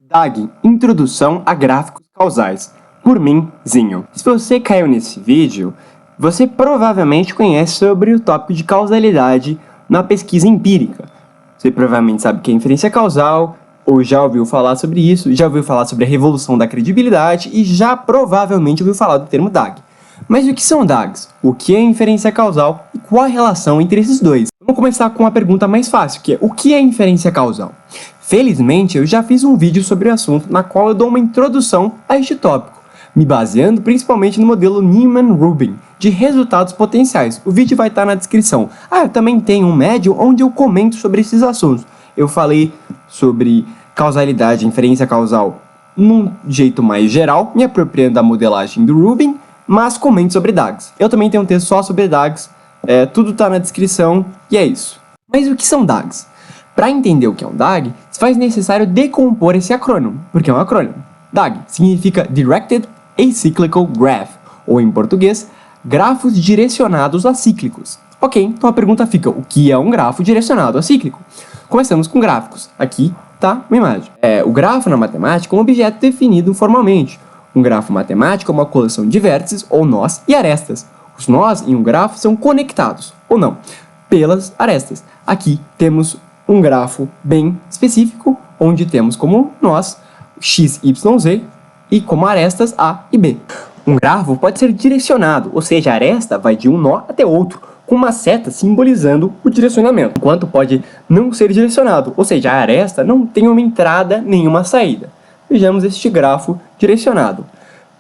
DAG, Introdução a Gráficos Causais, por mim, Zinho. Se você caiu nesse vídeo, você provavelmente conhece sobre o tópico de causalidade na pesquisa empírica. Você provavelmente sabe o que é inferência causal, ou já ouviu falar sobre isso, já ouviu falar sobre a revolução da credibilidade e já provavelmente ouviu falar do termo DAG. Mas o que são DAGs? O que é inferência causal e qual a relação entre esses dois? Vamos começar com uma pergunta mais fácil, que é o que é inferência causal? Felizmente, eu já fiz um vídeo sobre o assunto na qual eu dou uma introdução a este tópico, me baseando principalmente no modelo Neumann-Rubin, de resultados potenciais. O vídeo vai estar na descrição. Eu também tenho um médio onde eu comento sobre esses assuntos. Eu falei sobre causalidade, inferência causal, num jeito mais geral, me apropriando da modelagem do Rubin, mas comento sobre DAGs. Eu também tenho um texto só sobre DAGs, tudo está na descrição, e é isso. Mas o que são DAGs? Para entender o que é um DAG, se faz necessário decompor esse acrônimo, porque é um acrônimo. DAG significa Directed Acyclical Graph, ou em português, grafos direcionados acíclicos. Ok, então a pergunta fica, o que é um grafo direcionado acíclico? Começamos com gráficos. Aqui está uma imagem. O grafo na matemática é um objeto definido formalmente. Um grafo matemático é uma coleção de vértices, ou nós, e arestas. Os nós em um grafo são conectados, ou não, pelas arestas. Aqui temos um grafo bem específico, onde temos como nós x, y, z e como arestas a e b. Um grafo pode ser direcionado, ou seja, a aresta vai de um nó até outro, com uma seta simbolizando o direcionamento, enquanto pode não ser direcionado, ou seja, a aresta não tem uma entrada nem uma saída. Vejamos este grafo direcionado.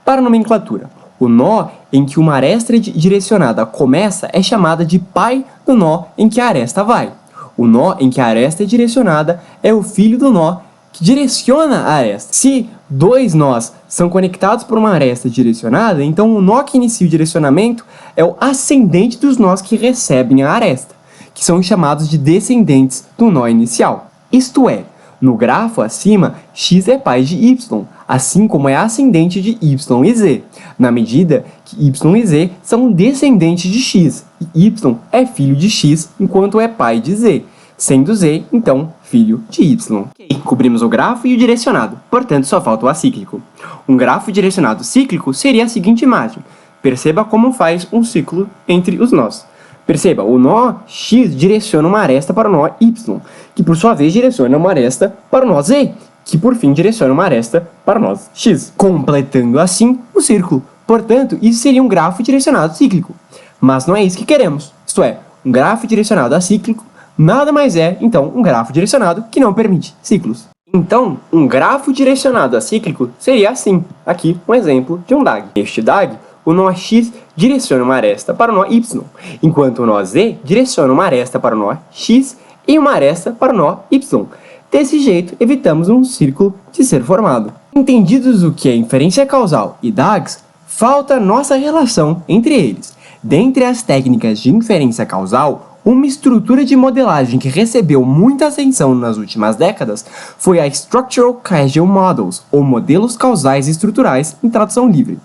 Para a nomenclatura, o nó em que uma aresta direcionada começa é chamada de pai do nó em que a aresta vai. O nó em que a aresta é direcionada é o filho do nó que direciona a aresta. Se dois nós são conectados por uma aresta direcionada, então o nó que inicia o direcionamento é o ascendente dos nós que recebem a aresta, que são chamados de descendentes do nó inicial. Isto é, no grafo acima, x é pai de y, assim como é ascendente de y e z, na medida que y e z são descendentes de x, e y é filho de x enquanto é pai de z, sendo z, então, filho de y. Cobrimos o grafo e o direcionado, portanto só falta o acíclico. Um grafo direcionado cíclico seria a seguinte imagem. Perceba como faz um ciclo entre os nós. Perceba, o nó x direciona uma aresta para o nó y, que por sua vez direciona uma aresta para o nó z, que por fim direciona uma aresta para o nó x, completando assim o círculo. Portanto, isso seria um grafo direcionado cíclico. Mas não é isso que queremos, isto é, um grafo direcionado acíclico nada mais é, então, um grafo direcionado que não permite ciclos. Então, um grafo direcionado acíclico seria assim. Aqui, um exemplo de um DAG. Neste DAG, o nó x direciona uma aresta para o nó y, enquanto o nó z direciona uma aresta para o nó x e uma aresta para o nó y. Desse jeito, evitamos um círculo de ser formado. Entendidos o que é inferência causal e DAGs, falta a nossa relação entre eles. Dentre as técnicas de inferência causal, uma estrutura de modelagem que recebeu muita atenção nas últimas décadas foi a Structural Causal Models, ou modelos causais estruturais em tradução livre.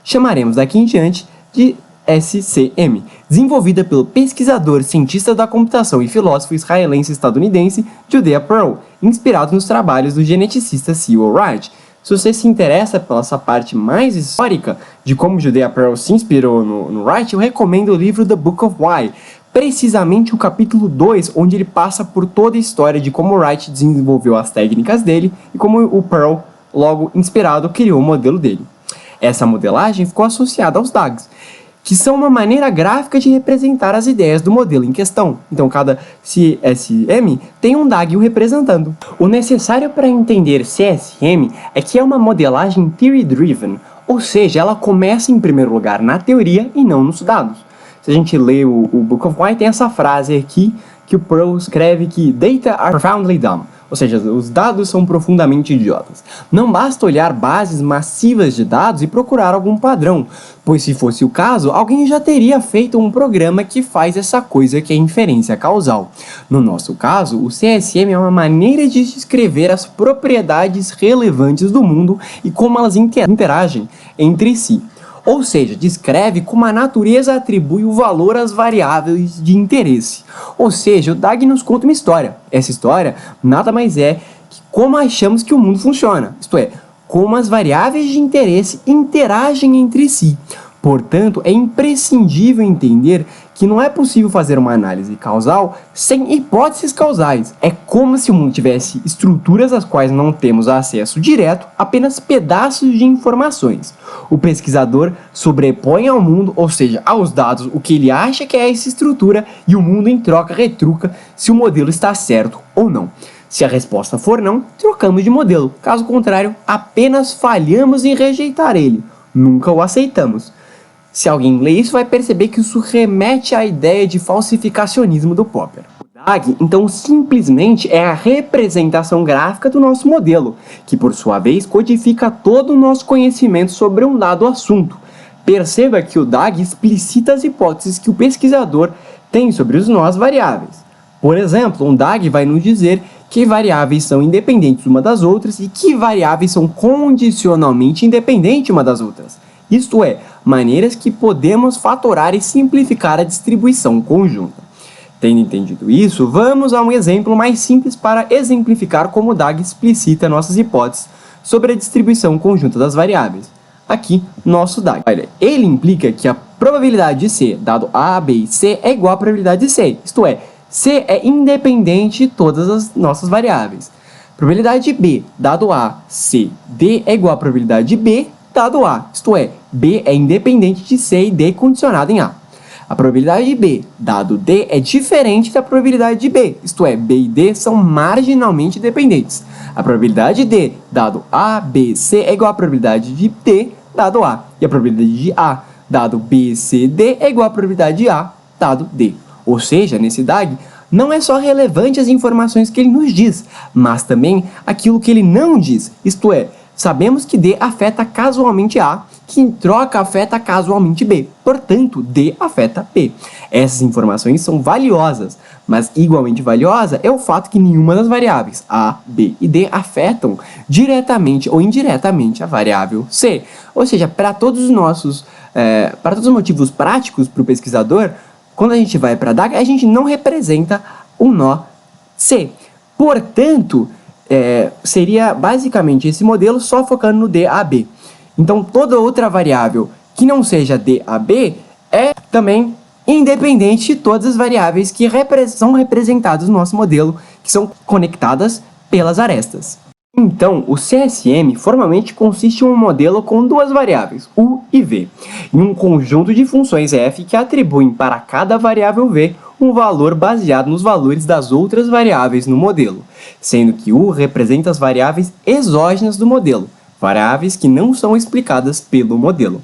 Chamaremos daqui em diante de SCM, desenvolvida pelo pesquisador, cientista da computação e filósofo israelense-estadunidense Judea Pearl, inspirado nos trabalhos do geneticista Sewell Wright. Se você se interessa pela essa parte mais histórica de como Judea Pearl se inspirou no Wright, eu recomendo o livro The Book of Why, precisamente o capítulo 2, onde ele passa por toda a história de como o Wright desenvolveu as técnicas dele e como o Pearl, logo inspirado, criou o modelo dele. Essa modelagem ficou associada aos DAGs, que são uma maneira gráfica de representar as ideias do modelo em questão. Então, cada CSM tem um DAG o representando. O necessário para entender CSM é que é uma modelagem theory-driven, ou seja, ela começa em primeiro lugar na teoria e não nos dados. Se a gente lê o Book of Why, tem essa frase aqui que o Pearl escreve que data are profoundly dumb, ou seja, os dados são profundamente idiotas. Não basta olhar bases massivas de dados e procurar algum padrão, pois se fosse o caso, alguém já teria feito um programa que faz essa coisa que é inferência causal. No nosso caso, o CSM é uma maneira de descrever as propriedades relevantes do mundo e como elas interagem entre si. Ou seja, descreve como a natureza atribui o valor às variáveis de interesse. Ou seja, o DAG nos conta uma história. Essa história nada mais é que como achamos que o mundo funciona, isto é, como as variáveis de interesse interagem entre si. Portanto, é imprescindível entender que não é possível fazer uma análise causal sem hipóteses causais. É como se o mundo tivesse estruturas às quais não temos acesso direto, apenas pedaços de informações. O pesquisador sobrepõe ao mundo, ou seja, aos dados, o que ele acha que é essa estrutura e o mundo em troca retruca se o modelo está certo ou não. Se a resposta for não, trocamos de modelo. Caso contrário, apenas falhamos em rejeitar ele. Nunca o aceitamos. Se alguém lê isso, vai perceber que isso remete à ideia de falsificacionismo do Popper. O DAG, então, simplesmente é a representação gráfica do nosso modelo, que, por sua vez, codifica todo o nosso conhecimento sobre um dado assunto. Perceba que o DAG explicita as hipóteses que o pesquisador tem sobre os nós variáveis. Por exemplo, um DAG vai nos dizer que variáveis são independentes uma das outras e que variáveis são condicionalmente independentes uma das outras. Isto é, maneiras que podemos fatorar e simplificar a distribuição conjunta. Tendo entendido isso, vamos a um exemplo mais simples para exemplificar como o DAG explicita nossas hipóteses sobre a distribuição conjunta das variáveis. Aqui, nosso DAG. Olha, ele implica que a probabilidade de C, dado A, B e C, é igual à probabilidade de C, isto é, C é independente de todas as nossas variáveis. Probabilidade de B, dado A, C, D é igual à probabilidade de B, dado A, isto é, B é independente de C e D condicionado em A. A probabilidade de B, dado D, é diferente da probabilidade de B, isto é, B e D são marginalmente dependentes. A probabilidade de D, dado A, B, C, é igual à probabilidade de D, dado A. E a probabilidade de A, dado B, C, D, é igual à probabilidade de A, dado D. Ou seja, nesse DAG, não é só relevante as informações que ele nos diz, mas também aquilo que ele não diz, isto é, sabemos que D afeta casualmente A, que em troca afeta casualmente B. Portanto, D afeta P. Essas informações são valiosas, mas igualmente valiosa é o fato que nenhuma das variáveis A, B e D afetam diretamente ou indiretamente a variável C. Ou seja, para todos os motivos práticos para o pesquisador, quando a gente vai para DAG, a gente não representa o nó C. Portanto, seria basicamente esse modelo só focando no DAB. Então, toda outra variável que não seja DAB é também independente de todas as variáveis que são representadas no nosso modelo, que são conectadas pelas arestas. Então, o CSM formalmente consiste em um modelo com duas variáveis, U e V, e um conjunto de funções F que atribuem para cada variável V um valor baseado nos valores das outras variáveis no modelo, sendo que U representa as variáveis exógenas do modelo, variáveis que não são explicadas pelo modelo,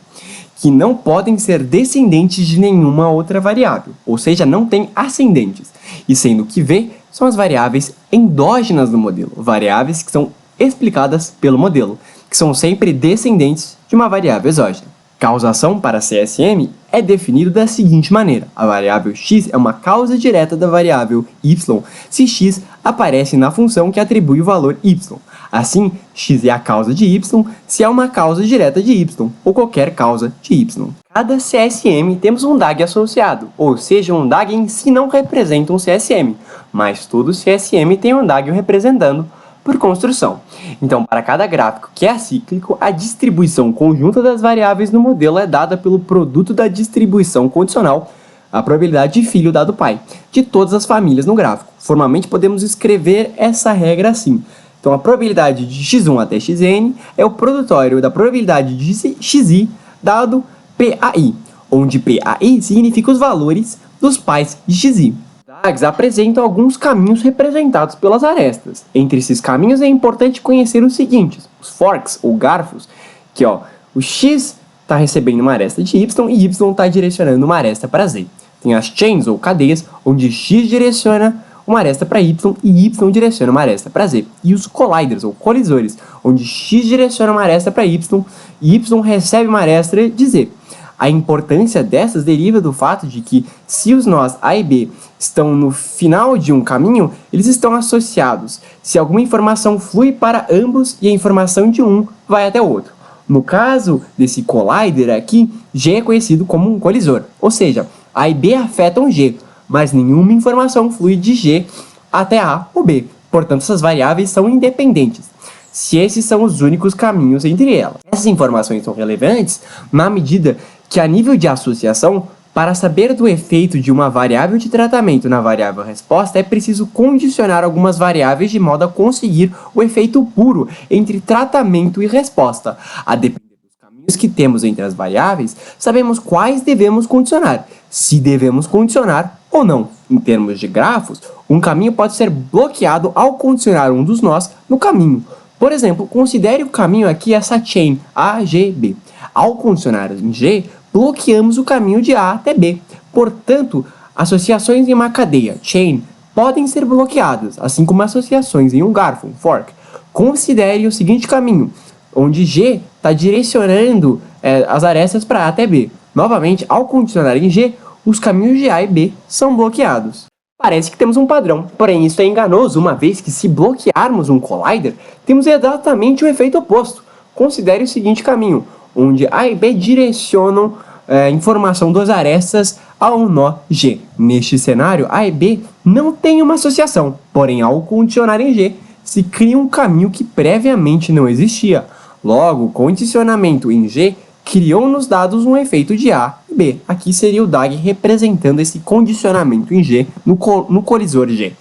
que não podem ser descendentes de nenhuma outra variável, ou seja, não têm ascendentes, e sendo que V são as variáveis endógenas do modelo, variáveis que são explicadas pelo modelo, que são sempre descendentes de uma variável exógena. Causação para CSM é definido da seguinte maneira: a variável x é uma causa direta da variável y se x aparece na função que atribui o valor y. Assim, x é a causa de y se é uma causa direta de y, ou qualquer causa de y. Cada CSM temos um DAG associado, ou seja, um DAG em si não representa um CSM, mas todo CSM tem um DAG o representando por construção. Então, para cada gráfico que é acíclico, a distribuição conjunta das variáveis no modelo é dada pelo produto da distribuição condicional, a probabilidade de filho dado pai, de todas as famílias no gráfico. Formalmente, podemos escrever essa regra assim. Então, a probabilidade de x1 até xn é o produtório da probabilidade de xi dado PAI, onde PAI significa os valores dos pais de xi. DAGs apresentam alguns caminhos representados pelas arestas. Entre esses caminhos é importante conhecer os seguintes: os forks, ou garfos, que o x está recebendo uma aresta de y e y está direcionando uma aresta para z. Tem as chains, ou cadeias, onde x direciona uma aresta para y e y direciona uma aresta para z. E os colliders, ou colisores, onde x direciona uma aresta para y e y recebe uma aresta de z. A importância dessas deriva do fato de que, se os nós A e B estão no final de um caminho, eles estão associados se alguma informação flui para ambos e a informação de um vai até o outro. No caso desse collider aqui, G é conhecido como um colisor, ou seja, A e B afetam G, mas nenhuma informação flui de G até A ou B. Portanto, essas variáveis são independentes, se esses são os únicos caminhos entre elas. Essas informações são relevantes na medida que, a nível de associação, para saber do efeito de uma variável de tratamento na variável resposta, é preciso condicionar algumas variáveis de modo a conseguir o efeito puro entre tratamento e resposta. A depender dos caminhos que temos entre as variáveis, sabemos quais devemos condicionar, se devemos condicionar ou não. Em termos de grafos, um caminho pode ser bloqueado ao condicionar um dos nós no caminho. Por exemplo, considere o caminho aqui essa chain A, G, B. Ao condicionar em G, bloqueamos o caminho de A até B. Portanto, associações em uma cadeia, chain, podem ser bloqueadas, assim como associações em um garfo, fork. Considere o seguinte caminho, onde G está direcionando as arestas para A até B. Novamente, ao condicionar em G, os caminhos de A e B são bloqueados. Parece que temos um padrão, porém isso é enganoso, uma vez que, se bloquearmos um collider, temos exatamente o efeito oposto. Considere o seguinte caminho, onde A e B direcionam a informação das arestas ao nó G. Neste cenário, A e B não têm uma associação, porém, ao condicionar em G, se cria um caminho que previamente não existia. Logo, o condicionamento em G criou nos dados um efeito de A e B. Aqui seria o DAG representando esse condicionamento em G no colisor G.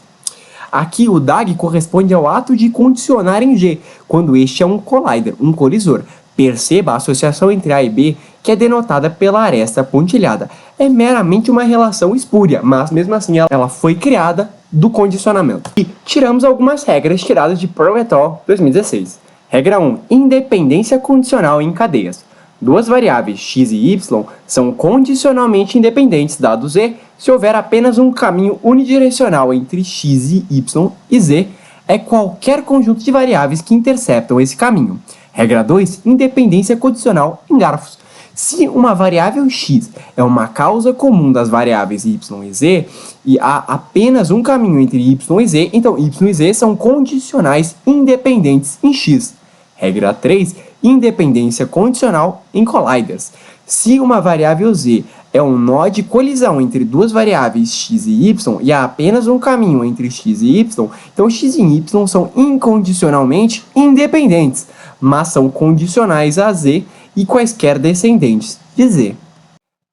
Aqui o DAG corresponde ao ato de condicionar em G, quando este é um collider, um colisor. Perceba a associação entre A e B, que é denotada pela aresta pontilhada. É meramente uma relação espúria, mas mesmo assim ela foi criada do condicionamento. E tiramos algumas regras tiradas de Pearl et al. 2016. Regra 1. Independência condicional em cadeias. Duas variáveis x e y são condicionalmente independentes, dado z, se houver apenas um caminho unidirecional entre x e y, e z é qualquer conjunto de variáveis que interceptam esse caminho. Regra 2. Independência condicional em grafos. Se uma variável x é uma causa comum das variáveis y e z, e há apenas um caminho entre y e z, então y e z são condicionais independentes em x. Regra 3. Independência condicional em colliders. Se uma variável z é um nó de colisão entre duas variáveis x e y e há apenas um caminho entre x e y, então x e y são incondicionalmente independentes, mas são condicionais a z e quaisquer descendentes de z.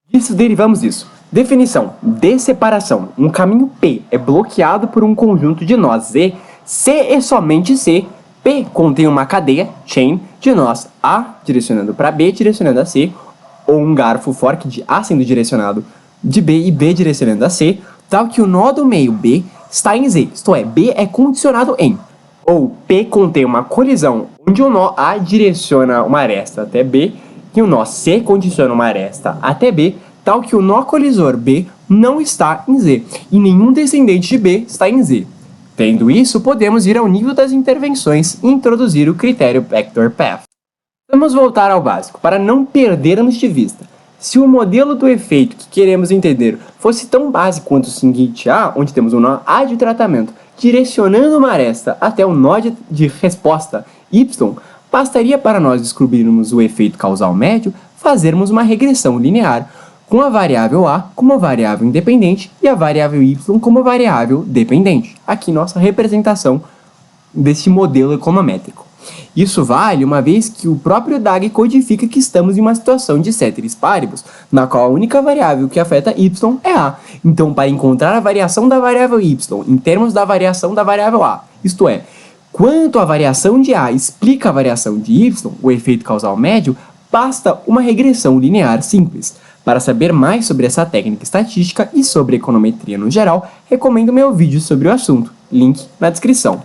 Disso derivamos isso. Definição de separação. Um caminho P é bloqueado por um conjunto de nós z, C é somente C. P contém uma cadeia, chain, de nós A direcionando para B, direcionando a C, ou um garfo fork de A sendo direcionado de B e B direcionando a C, tal que o nó do meio B está em Z, isto é, B é condicionado em. Ou P contém uma colisão, onde o nó A direciona uma aresta até B e o nó C condiciona uma aresta até B, tal que o nó colisor B não está em Z, e nenhum descendente de B está em Z. Tendo isso, podemos ir ao nível das intervenções e introduzir o critério Vector Path. Vamos voltar ao básico, para não perdermos de vista. Se o modelo do efeito que queremos entender fosse tão básico quanto o seguinte A, onde temos um nó A de tratamento direcionando uma aresta até o nó de resposta Y, bastaria para nós descobrirmos o efeito causal médio fazermos uma regressão linear, com a variável A como variável independente e a variável Y como variável dependente. Aqui nossa representação desse modelo econométrico. Isso vale uma vez que o próprio DAG codifica que estamos em uma situação de ceteris paribus, na qual a única variável que afeta Y é A. Então, para encontrar a variação da variável Y em termos da variação da variável A, isto é, quanto a variação de A explica a variação de Y, o efeito causal médio, basta uma regressão linear simples. Para saber mais sobre essa técnica estatística e sobre econometria no geral, recomendo meu vídeo sobre o assunto, link na descrição.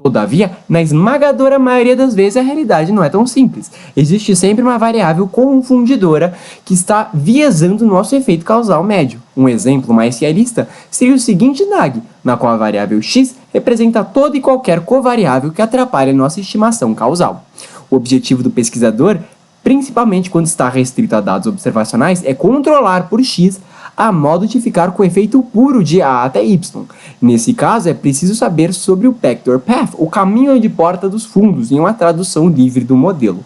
Todavia, na esmagadora maioria das vezes a realidade não é tão simples. Existe sempre uma variável confundidora que está viesando o nosso efeito causal médio. Um exemplo mais realista seria o seguinte DAG, na qual a variável x representa toda e qualquer covariável que atrapalha nossa estimação causal. O objetivo do pesquisador, principalmente quando está restrito a dados observacionais, é controlar por x a modo de ficar com o efeito puro de A até Y. Nesse caso, é preciso saber sobre o Vector Path, o caminho de porta dos fundos, em uma tradução livre do modelo.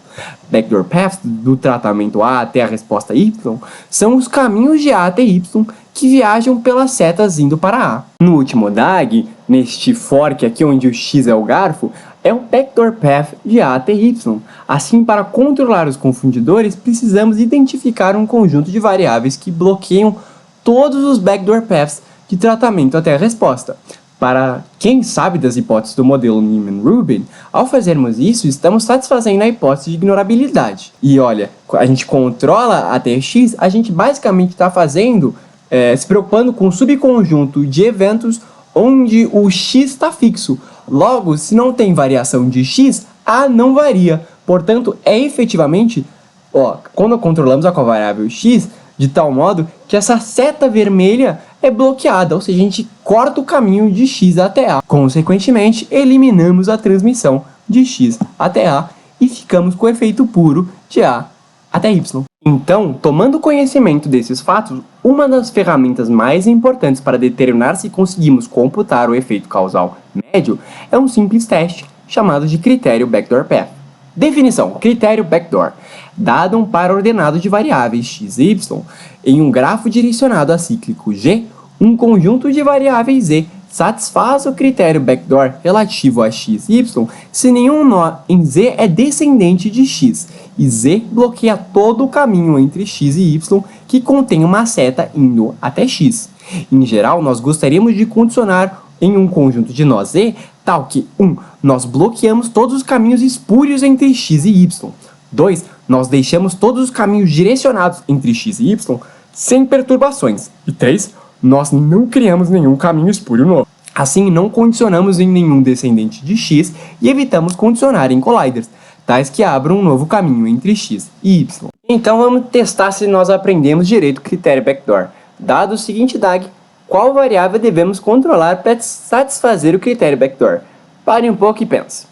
Vector Path, do tratamento A até a resposta Y, são os caminhos de A até Y que viajam pelas setas indo para A. No último DAG, neste fork aqui onde o X é o garfo, é um backdoor path de A até Y. Assim, para controlar os confundidores, precisamos identificar um conjunto de variáveis que bloqueiam todos os backdoor paths de tratamento até a resposta. Para quem sabe das hipóteses do modelo Neumann-Rubin, ao fazermos isso, estamos satisfazendo a hipótese de ignorabilidade. E olha, a gente controla até X, a gente basicamente está fazendo, se preocupando com um subconjunto de eventos onde o X está fixo. Logo, se não tem variação de X, A não varia. Portanto, é efetivamente, quando controlamos a covariável X, de tal modo que essa seta vermelha é bloqueada, ou seja, a gente corta o caminho de X até A. Consequentemente, eliminamos a transmissão de X até A e ficamos com o efeito puro de A até Y. Então, tomando conhecimento desses fatos, uma das ferramentas mais importantes para determinar se conseguimos computar o efeito causal médio é um simples teste chamado de critério backdoor path. Definição: critério backdoor. Dado um par ordenado de variáveis x e y em um grafo direcionado acíclico G, um conjunto de variáveis Z satisfaz o critério backdoor relativo a x e y se nenhum nó em Z é descendente de x, e Z bloqueia todo o caminho entre x e y que contém uma seta indo até x. Em geral, nós gostaríamos de condicionar em um conjunto de nós Z, tal que 1. Nós bloqueamos todos os caminhos espúrios entre x e y. 2. Nós deixamos todos os caminhos direcionados entre x e y sem perturbações. E 3. Nós não criamos nenhum caminho espúrio novo. Assim, não condicionamos em nenhum descendente de x e evitamos condicionar em colliders, tais que abram um novo caminho entre x e y. Então vamos testar se nós aprendemos direito o critério backdoor. Dado o seguinte DAG, qual variável devemos controlar para satisfazer o critério backdoor? Pare um pouco e pense.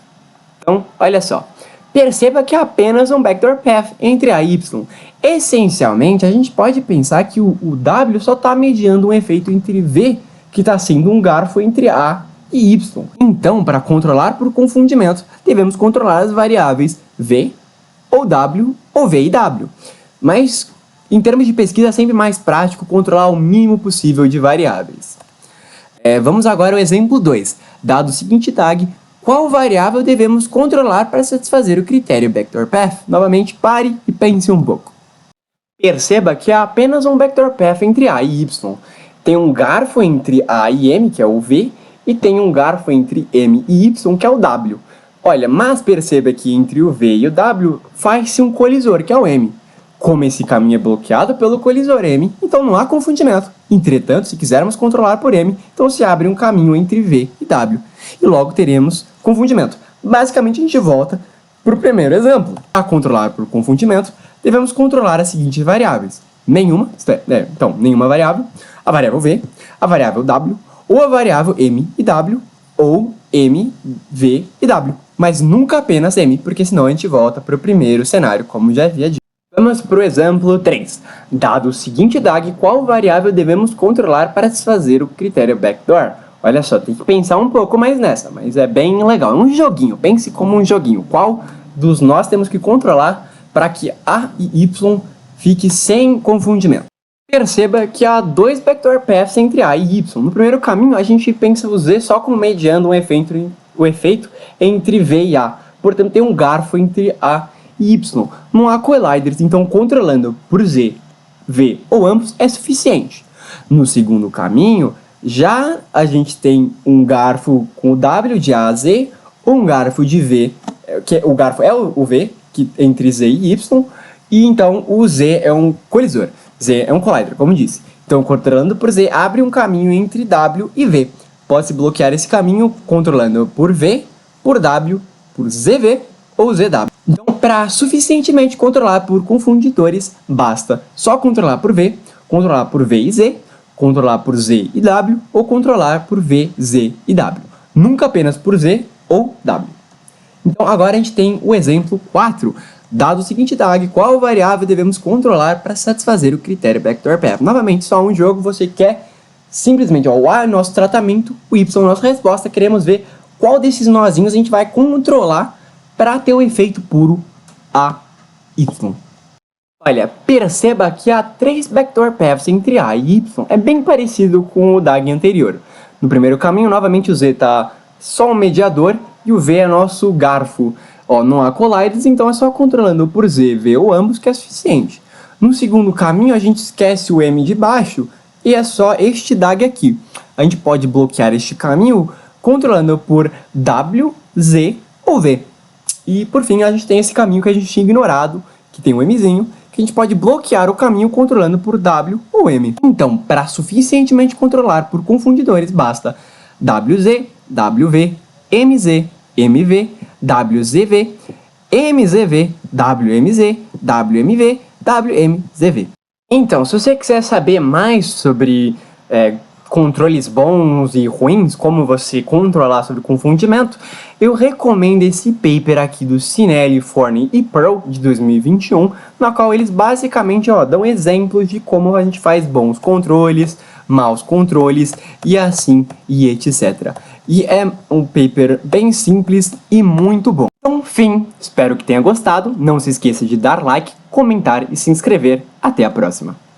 Então, olha só. Perceba que é apenas um backdoor path entre A e Y. Essencialmente, a gente pode pensar que o W só está mediando um efeito entre V, que está sendo um garfo entre A e Y. Então, para controlar por confundimento, devemos controlar as variáveis V ou W ou V e W. Mas, em termos de pesquisa, é sempre mais prático controlar o mínimo possível de variáveis. Vamos agora ao exemplo 2. Dado o seguinte tag, qual variável devemos controlar para satisfazer o critério backdoor path? Novamente, pare e pense um pouco. Perceba que é apenas um backdoor path entre A e Y. Tem um garfo entre A e M, que é o V, e tem um garfo entre M e Y, que é o W. Olha, mas perceba que entre o V e o W faz-se um colisor, que é o M. Como esse caminho é bloqueado pelo colisor M, então não há confundimento. Entretanto, se quisermos controlar por M, então se abre um caminho entre V e W. E logo teremos confundimento. Basicamente, a gente volta para o primeiro exemplo. Para controlar por confundimento, devemos controlar as seguintes variáveis. Nenhuma variável, a variável V, a variável W, ou a variável M e W, ou M, V e W. Mas nunca apenas M, porque senão a gente volta para o primeiro cenário, como já havia dito. Vamos para o exemplo 3. Dado o seguinte DAG, qual variável devemos controlar para satisfazer o critério backdoor? Olha só, tem que pensar um pouco mais nessa, mas é bem legal. É um joguinho, pense como um joguinho. Qual dos nós temos que controlar para que A e Y fique sem confundimento? Perceba que há dois backdoor paths entre A e Y. No primeiro caminho, a gente pensa o Z só como mediando o efeito entre V e A. Portanto, tem um garfo entre A e Y. Não há colliders, então controlando por Z, V ou ambos é suficiente. No segundo caminho, já a gente tem um garfo com o W de A a Z, ou um garfo de V, que o garfo é o V, que entre Z e Y, e então o Z é um colisor. Z é um collider, como disse. Então, controlando por Z, abre um caminho entre W e V. Pode-se bloquear esse caminho controlando por V, por W, por ZV ou ZW. Então, para suficientemente controlar por confundidores, basta só controlar por V e Z, controlar por Z e W, ou controlar por V, Z e W. Nunca apenas por Z ou W. Então, agora a gente tem o exemplo 4. Dado o seguinte tag, qual variável devemos controlar para satisfazer o critério backdoor path? Novamente, só um jogo, você quer simplesmente, o A é nosso tratamento, o Y é nossa resposta, queremos ver qual desses nozinhos a gente vai controlar para ter o efeito puro A, Y. Olha, perceba que há 3 backdoor paths entre A e Y, é bem parecido com o DAG anterior. No primeiro caminho, novamente o Z está só um mediador e o V é nosso garfo. Ó, não há collides, então é só controlando por Z, V ou ambos que é suficiente. No segundo caminho, a gente esquece o M de baixo e é só este DAG aqui. A gente pode bloquear este caminho controlando por W, Z ou V. E por fim, a gente tem esse caminho que a gente tinha ignorado, que tem o Mzinho, que a gente pode bloquear o caminho controlando por W ou M. Então, para suficientemente controlar por confundidores, basta WZ, WV, MZ, MV, WZV, MZV, WMZ, WMV, WMZV. Então, se você quiser saber mais sobre controles bons e ruins, como você controlar sobre confundimento, eu recomendo esse paper aqui do Cinelli, Forney e Pearl de 2021, na qual eles basicamente dão exemplos de como a gente faz bons controles, maus controles e assim e etc. E é um paper bem simples e muito bom. Então, fim, espero que tenha gostado, não se esqueça de dar like, comentar e se inscrever. Até a próxima!